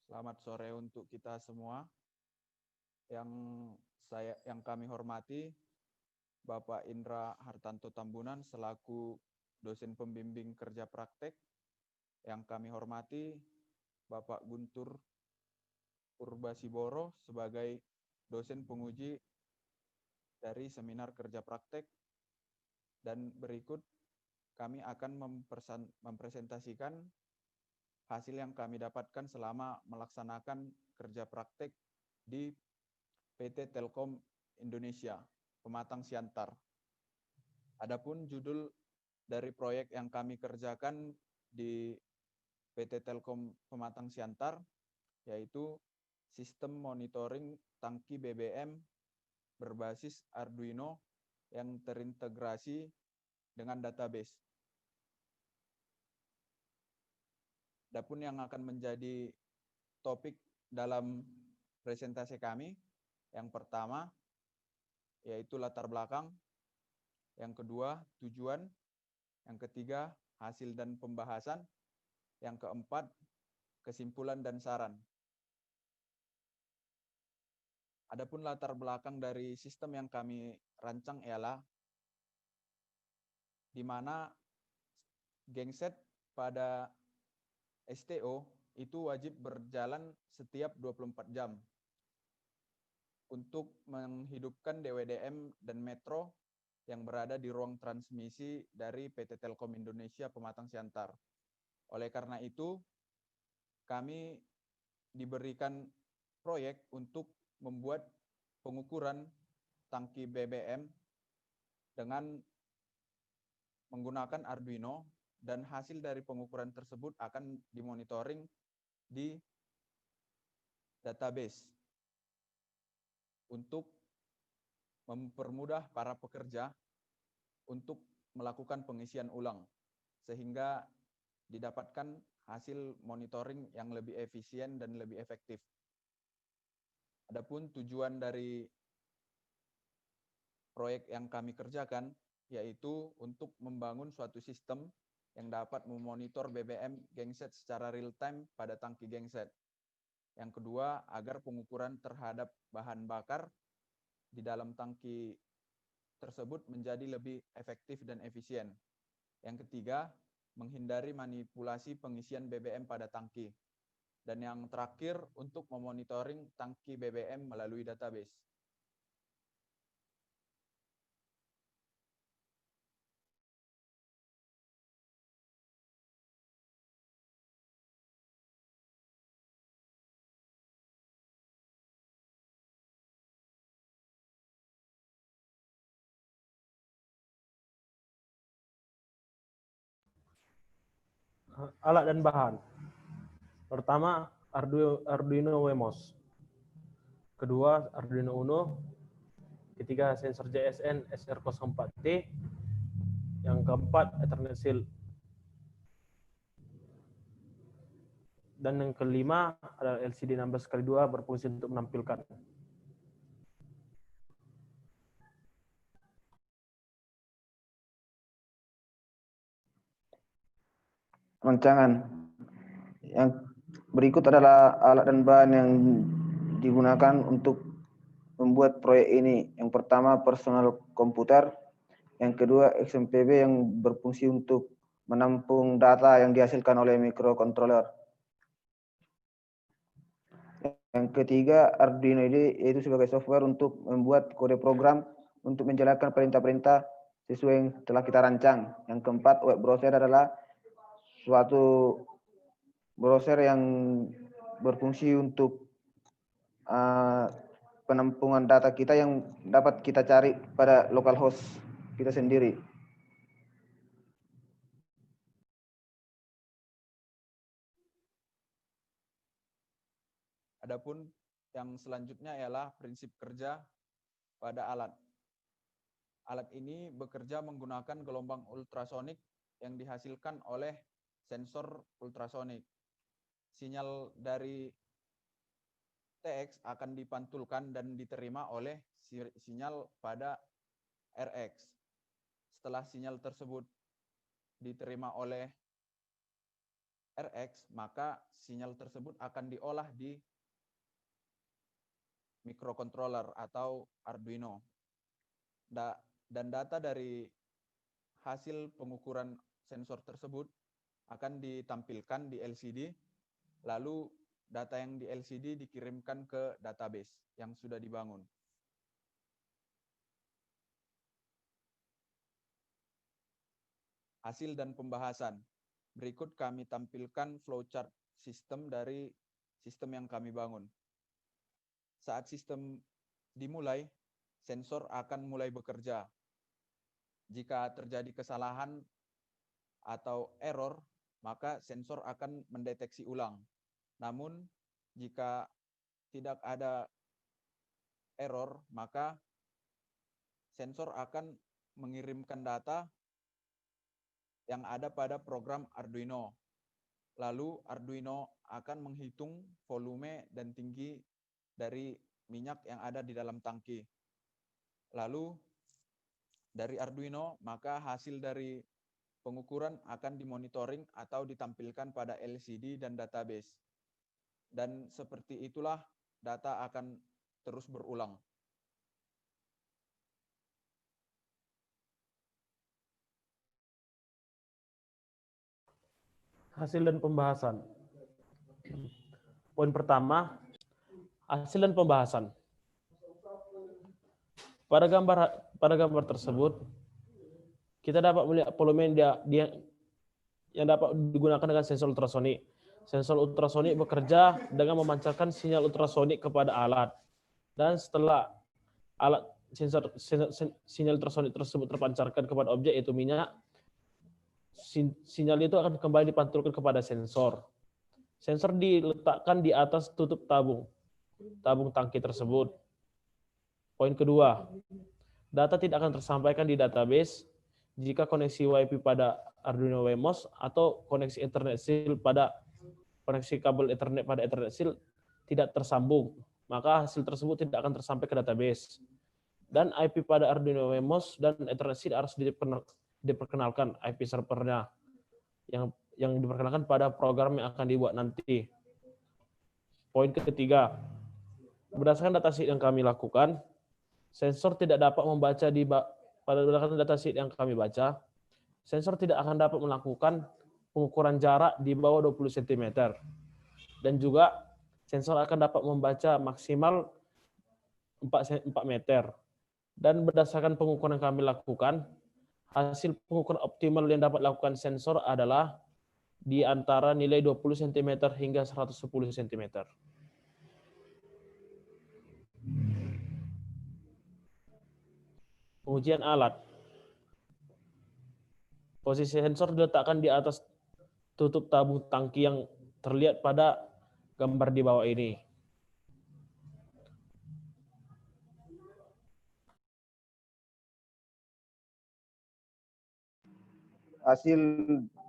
Selamat sore untuk kita semua. Yang kami hormati Bapak Indra Hartanto Tambunan selaku dosen pembimbing kerja praktek. Yang kami hormati Bapak Guntur Purbasiboro sebagai dosen penguji dari seminar kerja praktek. Dan berikut kami akan mempresentasikan hasil yang kami dapatkan selama melaksanakan kerja praktek di PT Telkom Indonesia, Pematang Siantar. Adapun judul dari proyek yang kami kerjakan di PT Telkom Pematang Siantar yaitu sistem monitoring tangki BBM berbasis Arduino yang terintegrasi dengan database. Adapun yang akan menjadi topik dalam presentasi kami, yang pertama yaitu latar belakang, yang kedua tujuan, yang ketiga hasil dan pembahasan, yang keempat kesimpulan dan saran. Adapun latar belakang dari sistem yang kami rancang ialah di mana genset pada STO itu wajib berjalan setiap 24 jam untuk menghidupkan DWDM dan Metro yang berada di ruang transmisi dari PT Telkom Indonesia Pematang Siantar. Oleh karena itu, kami diberikan proyek untuk membuat pengukuran tangki BBM dengan menggunakan Arduino, dan hasil dari pengukuran tersebut akan dimonitoring di database untuk mempermudah para pekerja untuk melakukan pengisian ulang sehingga didapatkan hasil monitoring yang lebih efisien dan lebih efektif. Adapun tujuan dari proyek yang kami kerjakan yaitu untuk membangun suatu sistem yang dapat memonitor BBM genset secara real time pada tangki genset. Yang kedua, agar pengukuran terhadap bahan bakar di dalam tangki tersebut menjadi lebih efektif dan efisien. Yang ketiga, menghindari manipulasi pengisian BBM pada tangki. Dan yang terakhir, untuk memonitoring tangki BBM melalui database. Alat dan bahan. Pertama, Arduino Wemos. Kedua, Arduino Uno. Ketiga, sensor JSN SR04T. Yang keempat, Ethernet Shield. Dan yang kelima adalah LCD 16x2 berfungsi untuk menampilkan. Rancangan. Yang berikut adalah alat dan bahan yang digunakan untuk membuat proyek ini. Yang pertama personal komputer, yang kedua XMPB yang berfungsi untuk menampung data yang dihasilkan oleh microcontroller. Yang ketiga Arduino IDE, yaitu sebagai software untuk membuat kode program untuk menjalankan perintah-perintah sesuai yang telah kita rancang. Yang keempat web browser adalah suatu browser yang berfungsi untuk penampungan data kita yang dapat kita cari pada localhost kita sendiri. Adapun yang selanjutnya ialah prinsip kerja pada alat. Alat ini bekerja menggunakan gelombang ultrasonik yang dihasilkan oleh sensor ultrasonik. Sinyal dari TX akan dipantulkan dan diterima oleh sinyal pada RX. Setelah sinyal tersebut diterima oleh RX, maka sinyal tersebut akan diolah di microcontroller atau Arduino. Dan data dari hasil pengukuran sensor tersebut akan ditampilkan di LCD, lalu data yang di LCD dikirimkan ke database yang sudah dibangun. Hasil dan pembahasan. Berikut kami tampilkan flowchart sistem dari sistem yang kami bangun. Saat sistem dimulai, sensor akan mulai bekerja. Jika terjadi kesalahan atau error, maka sensor akan mendeteksi ulang. Namun, jika tidak ada error, maka sensor akan mengirimkan data yang ada pada program Arduino. Lalu Arduino akan menghitung volume dan tinggi dari minyak yang ada di dalam tangki. Lalu dari Arduino, maka hasil dari pengukuran akan dimonitoring atau ditampilkan pada LCD dan database. Dan seperti itulah data akan terus berulang. Hasil dan pembahasan. Poin pertama, hasil dan pembahasan. Pada gambar tersebut, kita dapat melihat volume yang dapat digunakan dengan sensor ultrasonik. Sensor ultrasonik bekerja dengan memancarkan sinyal ultrasonik kepada alat. Dan setelah alat sinyal ultrasonik tersebut terpancarkan kepada objek, yaitu minyak, sinyal itu akan kembali dipantulkan kepada sensor. Sensor diletakkan di atas tutup tabung tangki tersebut. Poin kedua, data tidak akan tersampaikan di database jika koneksi WiFi pada Arduino Wemos atau koneksi Ethernet SIL pada koneksi kabel Ethernet pada Ethernet SIL tidak tersambung, maka hasil tersebut tidak akan tersampai ke database. Dan IP pada Arduino Wemos dan Ethernet SIL harus diperkenalkan IP servernya yang diperkenalkan pada program yang akan dibuat nanti. Poin ketiga, berdasarkan datasheet yang kami lakukan, sensor tidak dapat membaca pada berdasarkan datasheet yang kami baca, sensor tidak akan dapat melakukan pengukuran jarak di bawah 20 cm. Dan juga sensor akan dapat membaca maksimal 4 meter. Dan berdasarkan pengukuran yang kami lakukan, hasil pengukuran optimal yang dapat dilakukan sensor adalah di antara nilai 20 cm hingga 110 cm. Pengujian alat. Posisi sensor diletakkan di atas tutup tabung tangki yang terlihat pada gambar di bawah ini. Hasil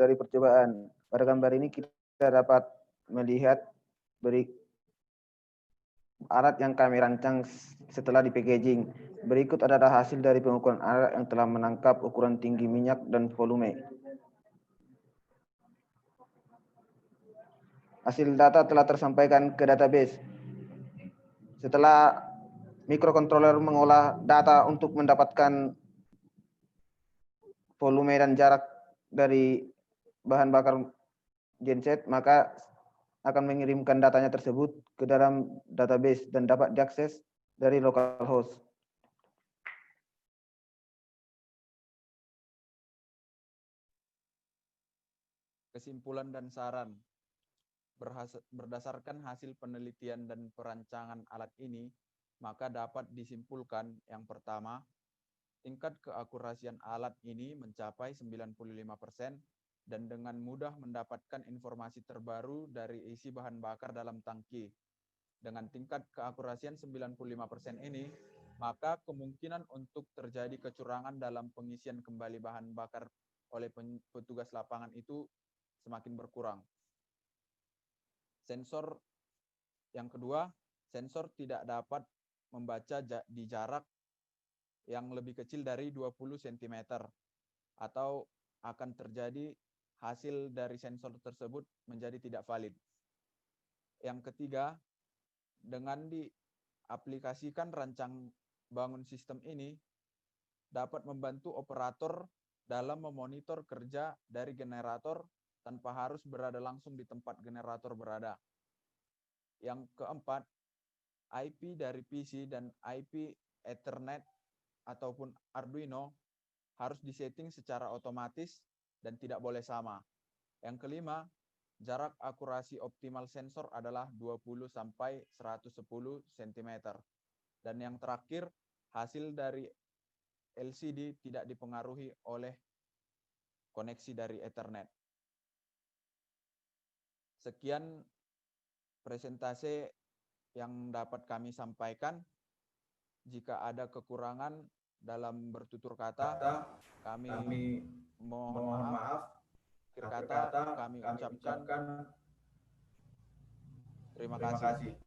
dari percobaan. Pada gambar ini kita dapat melihat alat yang kami rancang setelah di packaging. Berikut adalah hasil dari pengukuran alat yang telah menangkap ukuran tinggi minyak dan volume. Hasil data telah tersampaikan ke database. Setelah microcontroller mengolah data untuk mendapatkan volume dan jarak dari bahan bakar genset, maka akan mengirimkan datanya tersebut ke dalam database dan dapat diakses dari localhost. Kesimpulan dan saran. Berdasarkan hasil penelitian dan perancangan alat ini, maka dapat disimpulkan yang pertama, tingkat keakurasian alat ini mencapai 95% dan dengan mudah mendapatkan informasi terbaru dari isi bahan bakar dalam tangki. Dengan tingkat keakurasian 95% ini, maka kemungkinan untuk terjadi kecurangan dalam pengisian kembali bahan bakar oleh petugas lapangan itu semakin berkurang. Sensor yang kedua, sensor tidak dapat membaca di jarak yang lebih kecil dari 20 cm atau akan terjadi hasil dari sensor tersebut menjadi tidak valid. Yang ketiga, dengan diaplikasikan rancang bangun sistem ini dapat membantu operator dalam memonitor kerja dari generator tanpa harus berada langsung di tempat generator berada. Yang keempat, IP dari PC dan IP Ethernet ataupun Arduino harus disetting secara otomatis dan tidak boleh sama. Yang kelima, jarak akurasi optimal sensor adalah 20 sampai 110 cm. Dan yang terakhir, hasil dari LCD tidak dipengaruhi oleh koneksi dari Ethernet. Sekian presentasi yang dapat kami sampaikan. Jika ada kekurangan dalam bertutur kata, kami mohon maaf. Akhir kata kami ucapkan terima kasih.